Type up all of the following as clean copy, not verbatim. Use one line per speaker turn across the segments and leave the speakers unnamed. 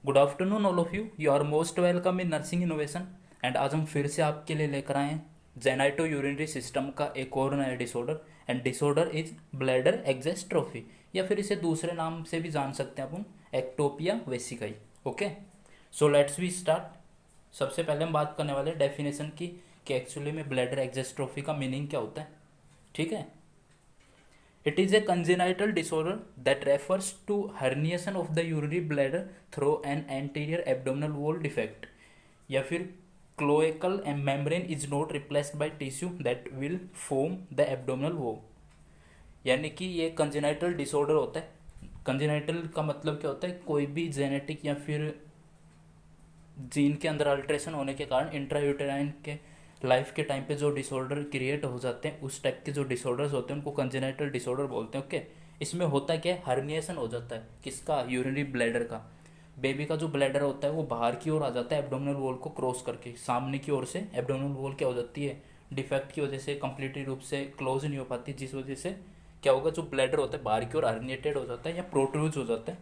Good afternoon all of you are most welcome in nursing innovation. And आज हम फिर से आपके लिए लेकर आए हैं जेनाइटो यूरिनरी सिस्टम का एक और नया disorder. And disorder is bladder exstrophy, या फिर इसे दूसरे नाम से भी जान सकते हैं अपन, ectopia vesicae. Okay, so let's we start. सबसे पहले हम बात करने वाले डेफिनेशन की कि एक्चुअली में ब्लैडर एक्जेस्ट्रोफी का मीनिंग क्या होता है। ठीक है, it is a congenital disorder that refers to herniation of the urinary bladder through an anterior abdominal wall defect, या फिर cloacal membrane is not replaced by tissue that will form the abdominal wall। यानी कि ये congenital disorder होता है। Congenital का मतलब क्या होता है? कोई भी जेनेटिक या फिर जीन के अंदर अल्ट्रेशन होने के कारण इंट्रायूटेराइन के लाइफ के टाइम पे जो डिसऑर्डर क्रिएट हो जाते हैं, उस टाइप के जो डिसऑर्डर्स होते हैं उनको कंजेनाइटल डिसऑर्डर बोलते हैं। ओके, इसमें होता क्या है? हर्निएशन हो जाता है। किसका? यूरिनरी ब्लैडर का। बेबी का जो ब्लैडर होता है वो बाहर की ओर आ जाता है एब्डोमिनल वॉल को क्रॉस करके। सामने की ओर से एब्डोमिनल वॉल क्या हो जाती है? डिफेक्ट की वजह से कम्प्लीटली रूप से क्लोज नहीं हो पाती, जिस वजह से क्या होगा? जो ब्लैडर होता है बाहर की ओर हर्निएटेड हो जाता है या प्रोट्रूज हो जाता है।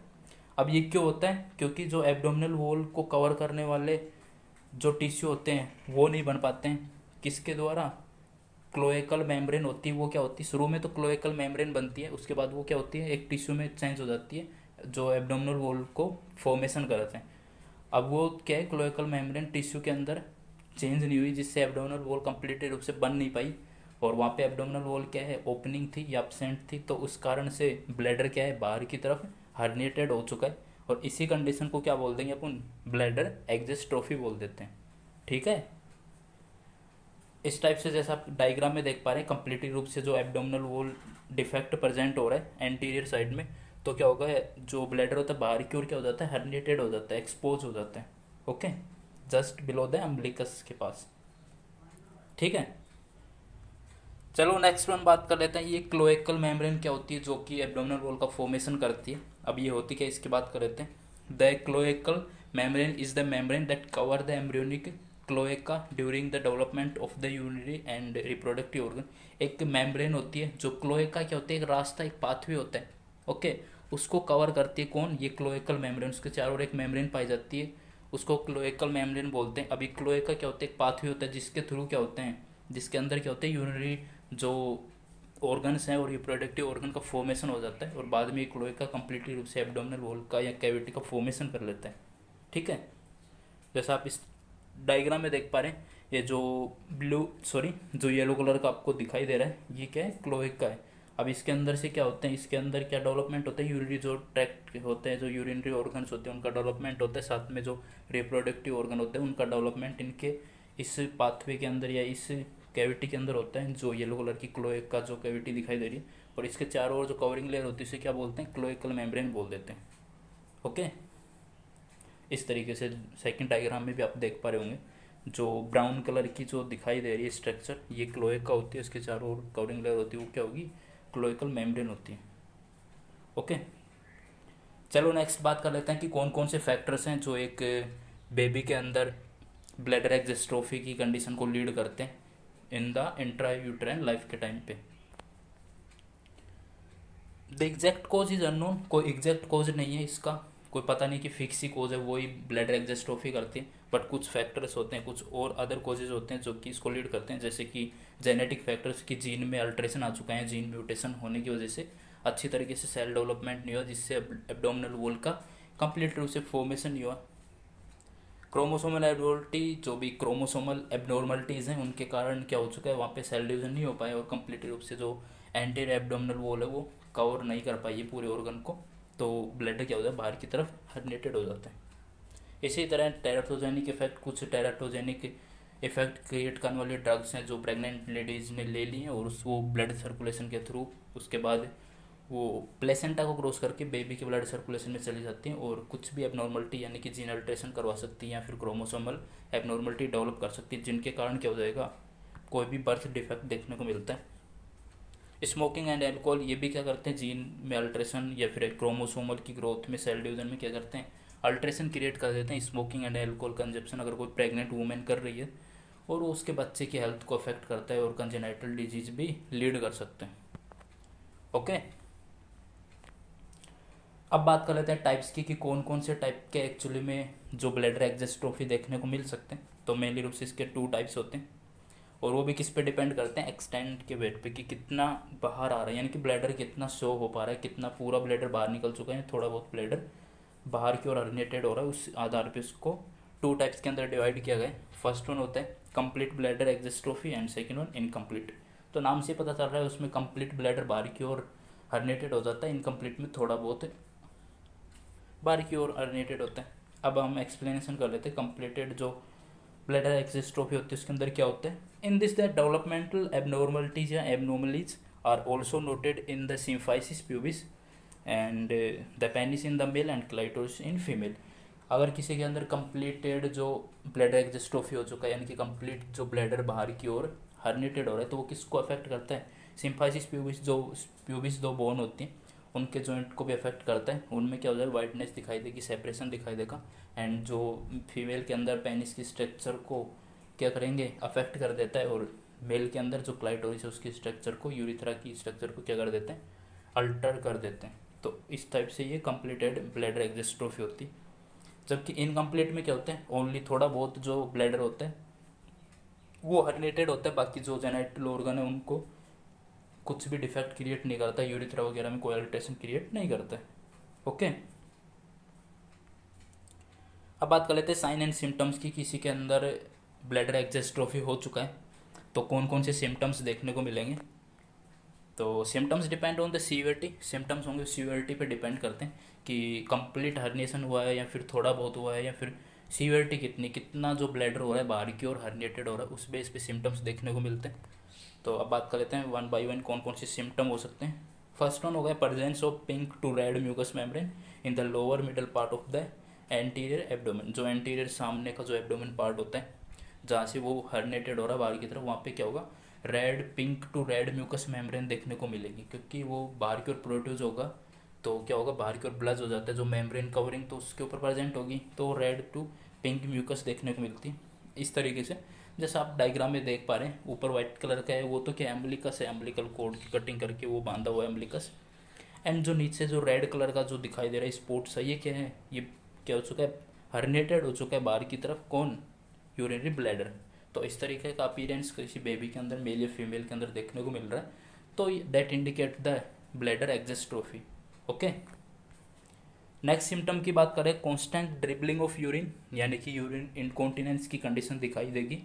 अब ये क्यों होता है? क्योंकि जो एब्डोमिनल वॉल को कवर करने वाले जो टिश्यू होते हैं वो नहीं बन पाते हैं। किसके द्वारा? क्लोएकल मेम्ब्रेन होती है। वो क्या होती है? शुरू में तो क्लोएकल मेम्ब्रेन बनती है, उसके बाद वो क्या होती है? एक टिश्यू में चेंज हो जाती है जो एब्डोमिनल वॉल को फॉर्मेशन करते हैं। अब वो क्या है? क्लोएकल मेम्ब्रेन टिश्यू के अंदर चेंज नहीं हुई, जिससे एब्डोमिनल वॉल कम्प्लीटली रूप से बन नहीं पाई। और वहाँ पे एब्डोमिनल वॉल क्या है? ओपनिंग थी या अपसेंट थी, तो उस कारण से ब्लैडर क्या है? बाहर की तरफ हर्निएटेड हो चुका है। और इसी कंडीशन को क्या बोल देंगे अपन? ब्लैडर एक्जेस्ट्रोफी बोल देते हैं। ठीक है, इस टाइप से जैसा आप डायग्राम में देख पा रहे हैं, कम्प्लीटली रूप से जो एब्डोमिनल वॉल डिफेक्ट प्रेजेंट हो रहा है एंटीरियर साइड में, तो क्या होगा? जो ब्लैडर होता है बाहर की ओर क्या हो जाता है? हर्निएटेड हो जाता है, एक्सपोज हो जाता है। Okay, just below the umbilicus के पास। ठीक है, चलो नेक्स्ट वन बात कर लेते हैं। ये क्लोएकल मेम्ब्रेन क्या होती है जो कि एब्डोमिनल वॉल का फॉर्मेशन करती है। अब ये होती क्या, इसकी बात कर लेते हैं। The cloacal membrane is the membrane that cover the embryonic cloaca during the development of the urinary and reproductive organ. एक मेम्ब्रेन होती है जो क्लोएका क्या होती है? एक रास्ता, एक पाथवे होता है। ओके, उसको कवर करती है कौन? ये क्लोएकल मेम्ब्रेन। उसके चारों ओर एक मेम्ब्रेन पाई जाती है, उसको क्लोएकल मेम्ब्रेन बोलते हैं। अभी क्लोएका क्या होता है? एक पाथवे होता है जिसके थ्रू क्या होते हैं, जिसके अंदर क्या होते हैं? यूरिनरी जो ऑर्गन्स हैं और रिप्रोडक्टिव ऑर्गन का फॉर्मेशन हो जाता है, और बाद में क्लोए का कम्प्लीटली रूप से एब्डोमिनल वॉल का या कैविटी का फॉर्मेशन कर लेता है। ठीक है, जैसा आप इस डायग्राम में देख पा रहे हैं, ये जो जो येलो कलर का आपको दिखाई दे रहा है, ये क्या है? क्लोइक का है। अब इसके अंदर से क्या होते हैं? इसके अंदर क्या डेवलपमेंट होता है? यूरिनरी जो ट्रैक्ट होते हैं, जो यूरिनरी ऑर्गन्स होते हैं, उनका डेवलपमेंट होता है। साथ में जो रिप्रोडक्टिव ऑर्गन होते हैं उनका डेवलपमेंट इनके इस पाथवे के अंदर या इस कैविटी के अंदर होता है, जो येलो कलर की क्लोएक का जो कैविटी दिखाई दे रही है। और इसके चारों ओर जो कवरिंग लेयर होती है उसे क्या बोलते हैं? क्लोएकल मेम्ब्रेन बोल देते हैं। ओके, इस तरीके से सेकंड डायग्राम में भी आप देख पा रहे होंगे, जो ब्राउन कलर की जो दिखाई दे रही है स्ट्रक्चर, ये क्लोएक का होती है। इसके चारों ओर कवरिंग लेयर होती है, वो क्या होगी? क्लोएकल मेम्ब्रेन होती है। ओके, चलो नेक्स्ट बात कर लेते हैं कि कौन कौन से फैक्टर्स हैं जो एक बेबी के अंदर ब्लैडर एक्जिस्ट्रोफी की कंडीशन को लीड करते हैं in the intra uterine life के टाइम पे। The exact cause is unknown. कोई एग्जैक्ट कॉज नहीं है इसका, कोई पता नहीं कि फिक्स ही कॉज है वही ब्लैडर एक्जिस्ट्रोफी करती है। बट कुछ फैक्टर्स होते हैं, कुछ और अदर कॉजेज होते हैं जो कि इसको लीड करते हैं, जैसे कि जेनेटिक फैक्टर्स की जीन में अल्ट्रेशन आ चुका है, जीन म्यूटेशन होने की वजह से अच्छी तरीके से सेल डेवलपमेंट नहीं हुआ, जिससे एब्डोमिनल वॉल का कंप्लीट रूप से फॉर्मेशन नहीं हुआ। क्रोमोसोमल एबनॉर्मलिटी, जो भी क्रोमोसोमल एबनॉर्मलिटीज़ हैं उनके कारण क्या हो चुका है? वहाँ पे सेल डिवीजन नहीं हो पाया, और कंप्लीट रूप से जो एंटीरियर एब्डोमिनल वॉल है वो कवर नहीं कर पाई है पूरे ऑर्गन को, तो ब्लड क्या होता है? बाहर की तरफ हर्निएटेड हो जाता है। इसी तरह टेराटोजेनिक इफेक्ट, कुछ टेराटोजेनिक इफेक्ट क्रिएट करने वाली ड्रग्स हैं जो प्रेग्नेंट लेडीज़ ने ले ली हैं, और उस वो ब्लड सर्कुलेशन के थ्रू उसके बाद वो प्लेसेंटा को क्रॉस करके बेबी के ब्लड सर्कुलेशन में चली जाती हैं, और कुछ भी एबनॉर्मलिटी यानी कि जीन अल्ट्रेशन करवा सकती हैं, या फिर क्रोमोसोमल एबनॉर्मलिटी डेवलप कर सकती है, जिनके कारण क्या हो जाएगा? कोई भी बर्थ डिफेक्ट देखने को मिलता है। स्मोकिंग एंड एल्कोहल, ये भी क्या करते हैं? जीन में अल्ट्रेशन या फिर क्रोमोसोमल की ग्रोथ में, सेल डिवीजन में क्या करते हैं? अल्ट्रेशन क्रिएट कर देते हैं। स्मोकिंग एंड एल्कोहल कंजप्शन अगर कोई प्रेग्नेंट वूमेन कर रही है और वो उसके बच्चे की हेल्थ को अफेक्ट करता है, और कंजेनाइटल डिजीज भी लीड कर सकते हैं। ओके, अब बात कर लेते हैं टाइप्स की कि कौन कौन से टाइप के एक्चुअली में जो ब्लैडर एक्जिस्ट्रोफी देखने को मिल सकते हैं। तो मेनली रूप से इसके 2 टाइप्स होते हैं और वो भी किस पे डिपेंड करते हैं, एक्सटेंट के वेट पे कि कितना बाहर आ रहा है, यानी कि ब्लैडर कितना शो हो पा रहा है, कितना पूरा ब्लैडर बाहर निकल चुका है, थोड़ा बहुत ब्लैडर बाहर की ओर हर्निएटेड हो रहा है। उस आधार पे उसको 2 टाइप्स के अंदर डिवाइड किया गया है। फर्स्ट वन होता है complete bladder exstrophy and second one incomplete. तो नाम से पता चल रहा है उसमें कंप्लीट ब्लैडर बाहर की ओर हर्निएटेड हो जाता है, इनकम्प्लीट में थोड़ा बहुत बाहर की ओर हर्निएटेड होता है। अब हम एक्सप्लेनेशन कर लेते हैं कंप्लीटेड जो ब्लैडर एक्जिस्ट्रोफी होती है उसके अंदर क्या होता है। In this the developmental abnormalities या abnormalities are also noted in the symphysis pubis and the penis in the male and clitoris in female. अगर किसी के अंदर कंप्लीटेड जो ब्लैडर एक्जिस्ट्रोफी हो चुका है, यानी कि कंप्लीट जो ब्लैडर बाहर की ओर हर्निएटेड हो रहा है, तो वो किसको अफेक्ट करता है, सिम्फाइसिस प्यूबिस, जो प्यूबिस 2 बोन होती हैं उनके जॉइंट को भी अफेक्ट करता है। उनमें क्या हो जाएगा, वाइटनेस दिखाई देगी, सेपरेशन दिखाई देगा। एंड जो फीमेल के अंदर पेनिस की स्ट्रक्चर को क्या करेंगे, अफेक्ट कर देता है। और मेल के अंदर जो क्लाइटोरिस है उसकी स्ट्रक्चर को, यूरिथ्रा की स्ट्रक्चर को क्या कर देते हैं, अल्टर कर देते हैं। तो इस टाइप से ये कंप्लीटेड ब्लैडर एक्जिस्ट्रोफी होती है। जबकि इनकम्प्लीट में क्या होता है, ओनली थोड़ा बहुत जो ब्लैडर होता है वो हर्निएटेड होता है, बाकी जो जेनाइटल ऑर्गन है उनको कुछ भी डिफेक्ट क्रिएट नहीं करता, यूरिथ्रा वगैरह में कोई अल्ट्रेशन क्रिएट नहीं करता है। ओके, अब बात कर लेते हैं साइन एंड सिम्टम्स की। किसी के अंदर ब्लैडर एक्जिस्ट्रोफी हो चुका है तो कौन कौन से सिम्टम्स देखने को मिलेंगे। तो symptoms depend on the severity, symptoms होंगे सीवियरिटी पे डिपेंड करते हैं कि कंप्लीट हर्निएशन हुआ है या फिर थोड़ा बहुत हुआ है, या फिर सीवियरिटी कितना जो ब्लैडर हो रहा है बाहर की ओर हर्निएटेड हो रहा है, उस बेस पे सिम्टम्स देखने को मिलते हैं। तो अब बात कर लेते हैं 1 बाय 1 कौन कौन से सिम्टम हो सकते हैं। फर्स्ट वन हो गया presence of pink to red mucus membrane in the lower middle part of the anterior abdomen. जो एंटीरियर सामने का जो एब्डोमेन पार्ट होता है जहाँ से वो हर्नेटेड हो रहा है बाहर की तरफ, वहाँ पे क्या होगा, red, pink to red mucus membrane देखने को मिलेगी, क्योंकि वो बाहर की ओर प्रोड्यूस होगा तो क्या होगा, बाहर की ओर ब्लज हो जाता है जो मेम्ब्रेन कवरिंग, तो उसके ऊपर प्रेजेंट होगी, तो रेड टू पिंक म्यूकस देखने को मिलती है। इस तरीके से जैसा आप डायग्राम में देख पा रहे हैं, ऊपर व्हाइट कलर का है वो तो क्या एम्बलिकस है, एम्बलिकल कोड की कटिंग करके वो बांधा हुआ है एम्बलिकस। एंड जो नीचे जो रेड कलर का जो दिखाई दे रहा है स्पॉट्स है, ये क्या है, ये क्या हो चुका है, हर्नेटेड हो चुका है बाहर की तरफ, कौन, यूरिनरी ब्लैडर। तो इस तरीके का अपीयरेंस किसी बेबी के अंदर, मेल या फीमेल के अंदर देखने को मिल रहा है, तो that indicate the bladder exstrophy. Okay, next symptom की बात करें, कॉन्स्टेंट ड्रिबलिंग ऑफ यूरिन, यानी कि यूरिन इनकॉन्टिनेंस की कंडीशन दिखाई देगी,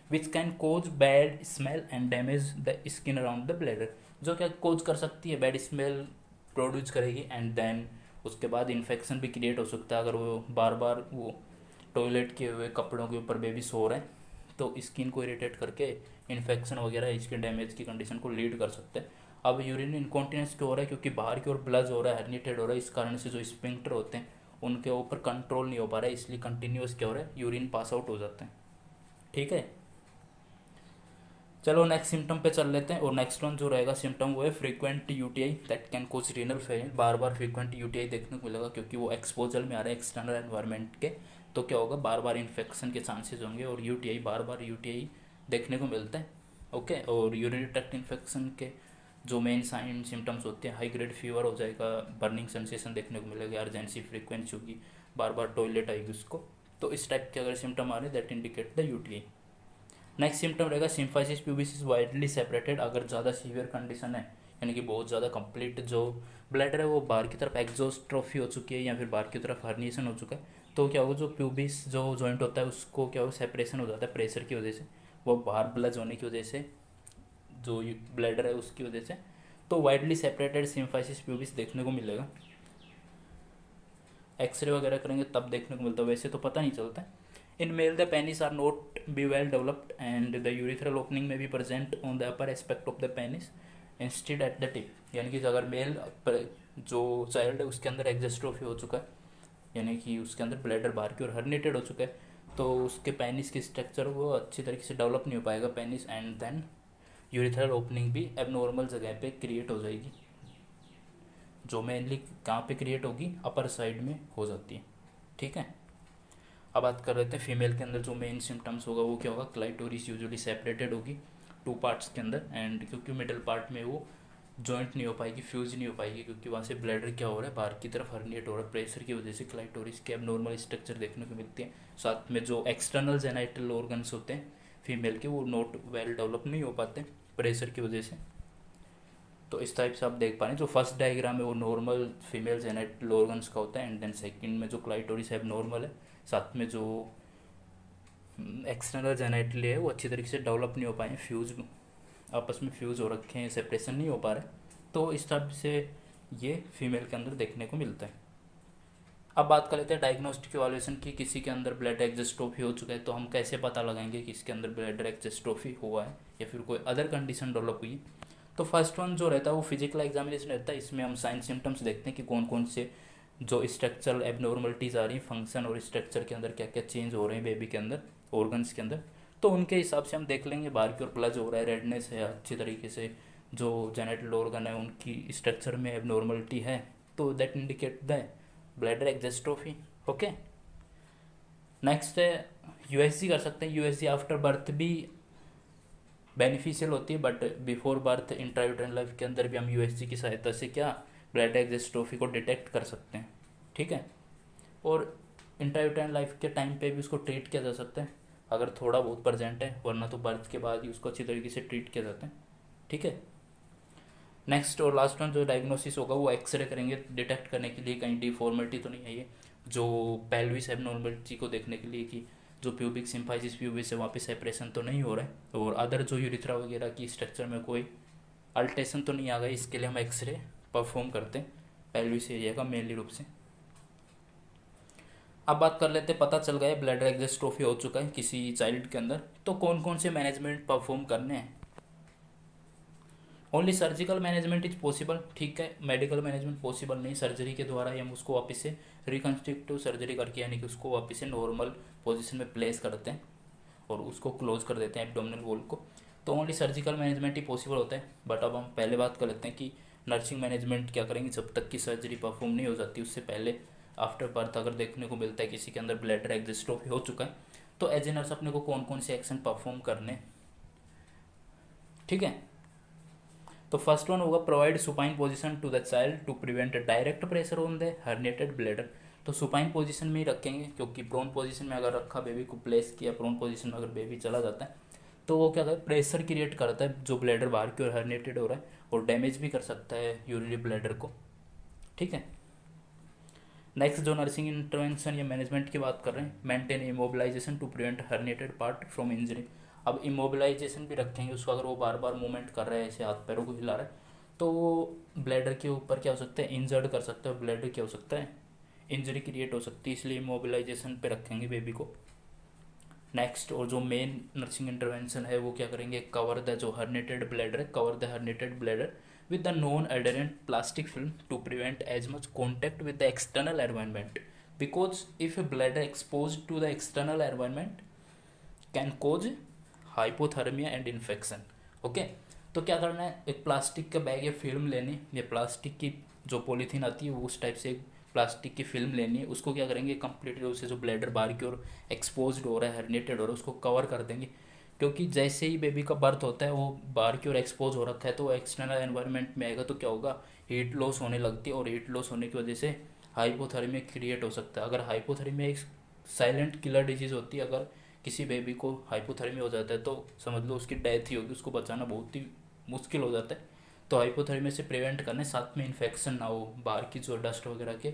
which can cause bad smell and damage the skin around the bladder. जो क्या कोज कर सकती है, बैड स्मेल प्रोड्यूस करेगी एंड देन उसके बाद इन्फेक्शन भी क्रिएट हो सकता है। अगर वो बार बार वो टॉयलेट किए हुए कपड़ों के ऊपर बेबी सो रहे हैं तो स्किन को इरिटेट करके इन्फेक्शन वगैरह इसके डैमेज की कंडीशन को लीड कर सकते हैं। अब यूरिन इनकॉन्टिनेंस क्यों हो रहा है, क्योंकि बाहर की ओर ब्लज हो रहा है, हर्निएटेड हो रहा है, इस कारण से जो स्पिंक्टर होते हैं उनके ऊपर कंट्रोल नहीं हो पा रहा है, इसलिए कंटिन्यूस क्या हो रहा है, यूरिन पास आउट हो जाते हैं। ठीक है, चलो नेक्स्ट सिम्टम पे चल लेते हैं। और नेक्स्ट वन जो रहेगा सिम्टम वो है frequent UTI that can cause renal failure. बार बार फ्रीक्वेंट यूटीआई देखने को मिलेगा क्योंकि वो एक्सपोजर में आ रहा है एक्सटर्नल एनवायरनमेंट के, तो क्या होगा, बार बार इन्फेक्शन के चांसेस होंगे और यूटीआई, बार बार यूटीआई देखने को मिलता है। ओके, और यूरिनरी ट्रैक्ट इन्फेक्शन के जो मेन साइन सिम्टम्स होते हैं, हाई ग्रेड फीवर हो जाएगा, बर्निंग सेंसेशन देखने को मिलेगा, अर्जेंसी फ्रीक्वेंसी होगी, बार बार टॉयलेट आएगी उसको। तो इस टाइप के अगर सिम्टम आ रहे हैं that indicate the UTI. Next symptom रहेगा symphysis pubis is widely separated. अगर ज़्यादा सीवियर कंडीशन है, यानी कि बहुत ज़्यादा कंप्लीट जो ब्लैडर है वो बाहर की तरफ एक्सोस्ट्रोफी हो चुकी है या फिर बाहर की तरफ हर्निएशन हो चुका है, तो क्या होगा, जो प्यूबिस जो जॉइंट होता है उसको क्या होगा, सेपरेशन हो जाता है प्रेशर की वजह से, वो बाहर ब्लज होने की वजह से, जो ब्लैडर है उसकी वजह से, तो वाइडली सेपरेटेड सिम्फाइसिस प्यूबिस देखने को मिलेगा। एक्सरे वगैरह करेंगे तब देखने को मिलता है, वैसे तो पता नहीं चलता है। In male the penis are not be well developed and the urethral opening may be present on the upper aspect of the penis instead at the tip. यानी कि अगर मेल जो चाइल्ड है उसके अंदर एक्जिस्ट्रोफी हो चुका है, यानी कि उसके अंदर ब्लैडर बाहर की ओर हर्निएटेड हो चुका है, तो उसके पेनिस की स्ट्रक्चर वो अच्छी तरीके से डेवलप नहीं हो पाएगा penis, and then urethral opening भी एबनॉर्मल जगह पे क्रिएट हो जाएगी, जो मेनली कहाँ पे क्रिएट होगी, अपर साइड में हो जाती है। ठीक है, अब बात कर रहे थे फीमेल के अंदर जो मेन सिम्टम्स होगा वो क्या होगा, क्लाइटोरिस यूजुअली सेपरेटेड होगी 2 पार्ट्स के अंदर, एंड क्योंकि मिडल पार्ट में वो जॉइंट नहीं हो पाएगी, फ्यूज नहीं हो पाएगी, क्योंकि वहाँ से ब्लैडर क्या हो रहा है, बाहर की तरफ हर्निएट हो रहा है, प्रेशर की वजह से क्लाइटोरिस के एबनॉर्मल स्ट्रक्चर देखने को मिलती है। साथ में जो एक्सटर्नल जेनाइटल ऑर्गन्स होते हैं फीमेल के, वो नॉट वेल डेवलप नहीं हो पाते प्रेशर की वजह से। तो इस टाइप से आप देख पा रहे हैं, जो फर्स्ट डायग्राम है वो नॉर्मल फीमेल जेनाइटल ऑर्गन्स का होता है, एंड देन सेकंड में जो क्लाइटोरिस है नॉर्मल है, साथ में जो एक्सटर्नल जेनाइटल है वो अच्छी तरीके से डेवलप नहीं हो पाए, फ्यूज आपस में फ्यूज हो रखे हैं, सेपरेशन नहीं हो पा रहा है। तो इस टाइप से ये फीमेल के अंदर देखने को मिलता है। अब बात कर लेते हैं डायग्नोस्टिक इवैल्यूएशन की। किसी के अंदर ब्लैडर एक्जिस्ट्रोफी हो चुका है तो हम कैसे पता लगाएंगे कि इसके अंदर ब्लैडर एक्जिस्ट्रोफी हुआ है या फिर कोई अदर कंडीशन डेवलप हुई है। तो फर्स्ट वन जो रहता है वो फिजिकल एग्जामिनेशन रहता है। इसमें हम साइन सिम्टम्स देखते हैं कि कौन कौन से जो स्ट्रक्चरल एबनॉर्मलिटीज़ आ रही हैं, फंक्शन और स्ट्रक्चर के अंदर क्या क्या चेंज हो रहे हैं बेबी के अंदर, ऑर्गन्स के अंदर। तो उनके हिसाब से हम देख लेंगे, बाहर की ओर प्लज हो रहा है, रेडनेस है, अच्छी तरीके से जो जेनेटल ऑर्गन है उनकी स्ट्रक्चर में एबनॉर्मलिटी है, तो that indicate the bladder exstrophy. Okay, next है यूएसजी कर सकते हैं। यूएसजी आफ्टर बर्थ भी बेनिफिशियल होती है, but before birth intrauterine life के अंदर भी हम यूएसजी की सहायता से क्या ब्लैडर एक्जिस्ट्रोफी को डिटेक्ट कर सकते हैं। ठीक है, और इंट्रायूटेरिन लाइफ के टाइम पे भी उसको ट्रीट किया जा सकता है अगर थोड़ा बहुत प्रेजेंट है, वरना तो बर्थ के बाद ही उसको अच्छी तरीके से ट्रीट किया जाता है। ठीक है, नेक्स्ट और लास्ट वन जो डायग्नोसिस होगा वो एक्सरे करेंगे डिटेक्ट करने के लिए कहीं डिफॉर्मिटी तो नहीं है, ये जो पेल्विस एबनॉर्मलिटी को देखने के लिए कि जो प्यूबिक सिम्फाइसिस प्यूबिस है वहाँ पे सेपरेशन तो नहीं हो रहा है, और अदर जो यूरिथ्रा वगैरह की स्ट्रक्चर में कोई अल्टेशन तो नहीं आ गई, इसके लिए हम एक्सरे परफॉर्म करते हैं पेल्विस एरिया का मेनली रूप से। अब बात कर लेते हैं, पता चल गया ब्लैडर एक्जिस्ट्रोफी हो चुका है किसी चाइल्ड के अंदर, तो कौन कौन से मैनेजमेंट परफॉर्म करने हैं। Only surgical management is possible. ठीक है, मेडिकल मैनेजमेंट पॉसिबल नहीं, सर्जरी के द्वारा ही हम उसको वापस से रिकन्स्ट्रक्टिव सर्जरी करके यानी कि उसको वापस से नॉर्मल पोजीशन में प्लेस करते हैं और उसको क्लोज कर देते हैं एब्डोमिनल वॉल को। तो ओनली सर्जिकल मैनेजमेंट ही पॉसिबल होता है। बट अब हम पहले बात कर लेते हैं कि नर्सिंग मैनेजमेंट क्या करेंगे जब तक की सर्जरी परफॉर्म नहीं हो जाती, उससे पहले आफ्टर बर्थ अगर देखने को मिलता है किसी के अंदर ब्लैडर एक्जिस्ट्रोफी हो चुका है, तो एज ए नर्स अपने को कौन कौन से एक्शन परफॉर्म करने। ठीक है, तो फर्स्ट वन होगा provide supine position to the child to prevent direct pressure on the herniated bladder. तो सुपाइन पोजीशन में ही रखेंगे, क्योंकि प्रोन पोजीशन में अगर रखा बेबी को प्लेस किया, प्रोन पोजीशन में अगर बेबी चला जाता है तो वो क्या करता है, प्रेशर क्रिएट करता है जो ब्लैडर बाहर की ओर हर्निएटेड हो रहा है, और डैमेज भी कर सकता है यूरिनरी ब्लैडर को। ठीक है, नेक्स्ट जो नर्सिंग इंटरवेंशन या मैनेजमेंट की बात कर रहे हैं, maintain immobilization to prevent herniated part from injury. अब इमोबिलाइजेशन भी रखेंगे उसको, अगर वो बार बार मूवमेंट कर रहा है, ऐसे हाथ पैरों को हिला रहा है, तो वो ब्लैडर के ऊपर क्या हो सकता है, इंजर्ड कर सकता है, ब्लैडर क्या हो सकता है, इंजरी क्रिएट हो सकती है, इसलिए इमोबिलाइजेशन पे रखेंगे बेबी को। नेक्स्ट और जो मेन नर्सिंग इंटरवेंशन है वो क्या करेंगे, कवर द जो हर्निएटेड ब्लैडर है, cover the herniated bladder with the non-adherent plastic film to prevent as much contact with the external environment, because if a bladder exposed to the external environment can cause hypothermia and infection। Okay, तो क्या करना है, एक plastic का bag या film लेनी, या plastic की जो पॉलीथीन आती है वो उस टाइप से एक प्लास्टिक की फिल्म लेनी है, उसको क्या करेंगे कंप्लीटली उससे जो ब्लैडर बाहर की ओर एक्सपोज हो रहा है, हर्निएटेड हो रहा है, उसको कवर कर देंगे। क्योंकि जैसे ही बेबी का बर्थ होता है वो बाहर की ओर एक्सपोज हो रखा है, तो एक्सटर्नल एनवायरनमेंट में आएगा तो क्या होगा, हीट लॉस होने लगती है, और हीट लॉस होने की वजह से हाइपोथर्मिया क्रिएट हो सकता है। अगर हाइपोथर्मिया एक साइलेंट किलर डिजीज़ होती है, अगर किसी बेबी को हाइपोथर्मिया हो जाता है तो समझ लो उसकी डेथ ही होगी, उसको बचाना बहुत ही मुश्किल हो जाता है। तो हाइपोथर्मिया से प्रिवेंट करने, साथ में इन्फेक्शन ना हो, बाहर की जो डस्ट वगैरह के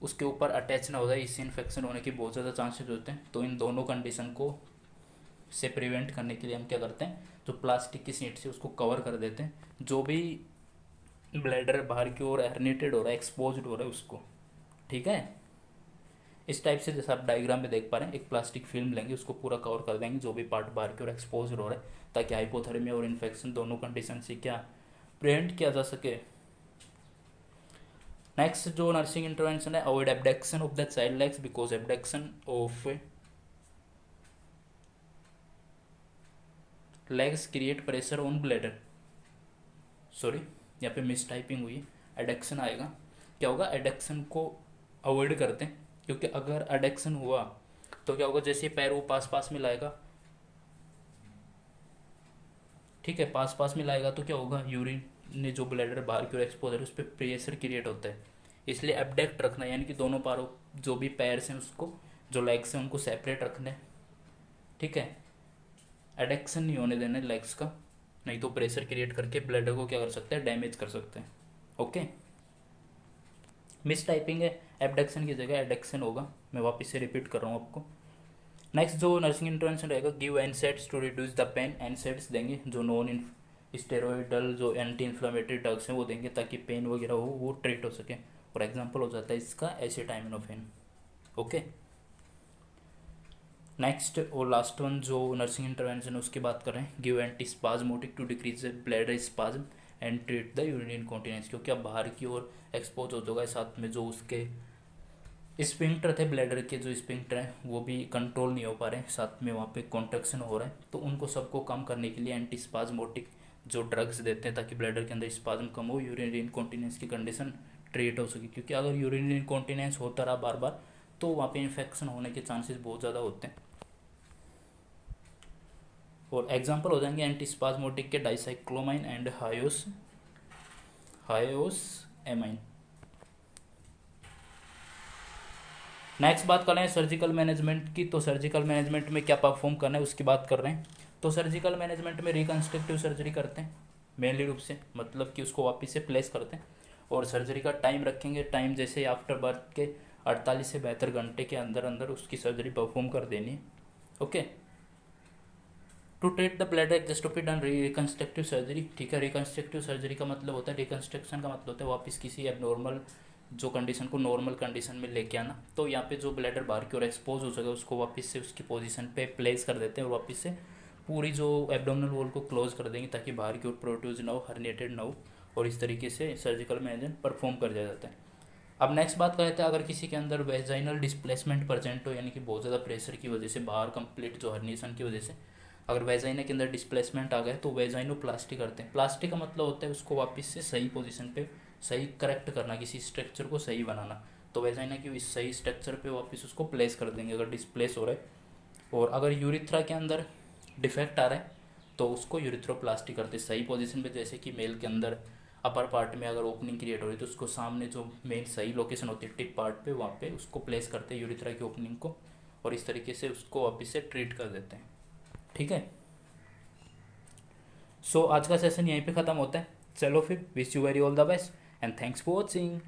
उसके ऊपर अटैच ना हो जाए, इससे इन्फेक्शन होने के बहुत ज़्यादा चांसेस होते हैं। तो इन दोनों कंडीशन को से प्रिवेंट करने के लिए हम क्या करते हैं, जो प्लास्टिक की शीट से उसको कवर कर देते हैं, जो भी ब्लैडर बाहर की ओर हर्निएटेड हो रहा है, एक्सपोज हो रहा है उसको। ठीक है, इस टाइप से जैसा आप डायग्राम में देख पा रहे हैं, एक प्लास्टिक फिल्म लेंगे, उसको पूरा कवर कर देंगे जो भी पार्ट बाहर की ओर एक्सपोज हो रहा है, ताकि हाइपोथर्मिया और इन्फेक्शन दोनों कंडीशन से क्या प्रिवेंट किया जा सके। नेक्स्ट जो नर्सिंग इंटरवेंशन है, avoid abduction of the child legs, because abduction of legs create pressure on bladder. Sorry, यहाँ पे मिस टाइपिंग हुई है, एडक्शन आएगा। क्या होगा, एडक्शन को अवॉइड करते हैं, क्योंकि अगर एडक्शन हुआ तो क्या होगा, जैसे पैर वो पास पास में लाएगा, ठीक है, पास पास में लाएगा तो क्या होगा, यूरिन ने जो ब्लैडर बाहर की ओर एक्सपोज है उस पर प्रेशर क्रिएट होता है, इसलिए एबडक्ट रखना, यानी कि दोनों पारों जो भी पैर्स हैं उसको, जो लेग्स हैं उनको सेपरेट रखने, ठीक है। एडेक्शन नहीं होने देना लेग्स का, नहीं तो प्रेशर क्रिएट करके ब्लैडर को क्या कर सकते हैं, डैमेज कर सकते हैं। ओके, मिस टाइपिंग है, एबडक्शन की जगह एडेक्शन होगा। मैं वापस से रिपीट कर रहा हूँ आपको। नेक्स्ट जो नर्सिंग इंटरवेंशन रहेगा, give NSAIDs to reduce the pain. NSAIDs देंगे जो नॉन स्टेरॉइडल जो एंटी इन्फ्लामेटरी ड्रग्स हैं वो देंगे ताकि पेन वगैरह हो वो ट्रीट हो सके, और एग्जांपल हो जाता है इसका एसिटामिनोफेन। ओके, नेक्स्ट और लास्ट वन जो नर्सिंग इंटरवेंशन उसकी बात कर रहे हैं, give anti spasmodic to decrease bladder spasm and treat the urine incontinence, क्योंकि अब बाहर की ओर एक्सपोज हो जाएगा, साथ में जो उसके स्पिंक्टर थे ब्लैडर के, जो स्पिंक्टर हैं वो भी कंट्रोल नहीं हो पा रहे हैं, साथ में वहाँ पे कॉन्ट्रैक्शन हो रहा है, तो उनको सबको कम करने के लिए एंटी स्पाज्मोटिक जो ड्रग्स देते हैं ताकि ब्लैडर के अंदर स्पाज्म कम हो, यूरिनरी इनकॉन्टिनेंस की कंडीशन ट्रीट हो सके, क्योंकि अगर यूरिनरी इनकॉन्टिनेंस होता रहा बार बार तो वहाँ पे इन्फेक्शन होने के चांसेस बहुत ज़्यादा होते हैं। और एग्जाम्पल हो जाएंगे एंटी स्पाज्मोटिक के डाइसाइक्लोमाइन एंड हायोस एमाइन। नेक्स्ट बात कर रहे हैं सर्जिकल मैनेजमेंट की, तो सर्जिकल मैनेजमेंट में क्या परफॉर्म करना है उसकी बात कर रहे हैं। तो सर्जिकल मैनेजमेंट में रिकन्स्ट्रक्टिव सर्जरी करते हैं मेनली रूप से, मतलब कि उसको वापस से प्लेस करते हैं, और सर्जरी का टाइम रखेंगे, टाइम जैसे आफ्टर बर्थ के 48 से 72 घंटे के अंदर अंदर उसकी सर्जरी परफॉर्म कर देनी है। Okay, to treat the bladder exstrophy done reconstructive surgery, ठीक है। रिकन्स्ट्रक्टिव सर्जरी का मतलब होता है, रिकन्स्ट्रक्शन का मतलब होता है वापस किसी एबनॉर्मल जो कंडीशन को नॉर्मल कंडीशन में लेके आना। तो यहाँ पे जो ब्लैडर बाहर की ओर एक्सपोज हो सके उसको वापस से उसकी पोजीशन पे प्लेस कर देते हैं, और वापस से पूरी जो एब्डोमिनल वॉल को क्लोज कर देंगे ताकि बाहर की ओर प्रोट्यूज ना हो, हर्निएटेड ना हो, और इस तरीके से सर्जिकल मैनेजमेंट परफॉर्म कर दिया जाता है। अब नेक्स्ट बात करते हैं, अगर किसी के अंदर वेजाइनल डिस्प्लेसमेंट प्रेजेंट हो, यानी कि बहुत ज़्यादा प्रेशर की वजह से बाहर कंप्लीट जो हर्निएशन की वजह से अगर वेजाइना के अंदर डिस्प्लेसमेंट आ गया तो वेजाइनोप्लास्टी करते हैं। प्लास्टिक का मतलब होता है उसको वापस से सही पोजीशन पे सही करेक्ट करना, किसी स्ट्रक्चर को सही बनाना। तो वेजाइना की इस सही स्ट्रक्चर पे वापस उसको प्लेस कर देंगे अगर डिस्प्लेस हो रहा है। और अगर यूरिथ्रा के अंदर डिफेक्ट आ रहा है तो उसको यूरिथ्रोप्लास्टी करते हैं सही पोजीशन पे, जैसे कि मेल के अंदर अपर पार्ट में अगर ओपनिंग क्रिएट हो रही है तो उसको सामने जो मेन सही लोकेशन होती है टिप पार्ट पे, वहाँ पे उसको प्लेस करते हैं यूरिथ्रा की ओपनिंग को, और इस तरीके से उसको वापस से ट्रीट कर देते हैं, ठीक है। सो आज का सेशन यहीं पे ख़त्म होता है। चलो फिर, wish you very all the best and thanks for watching.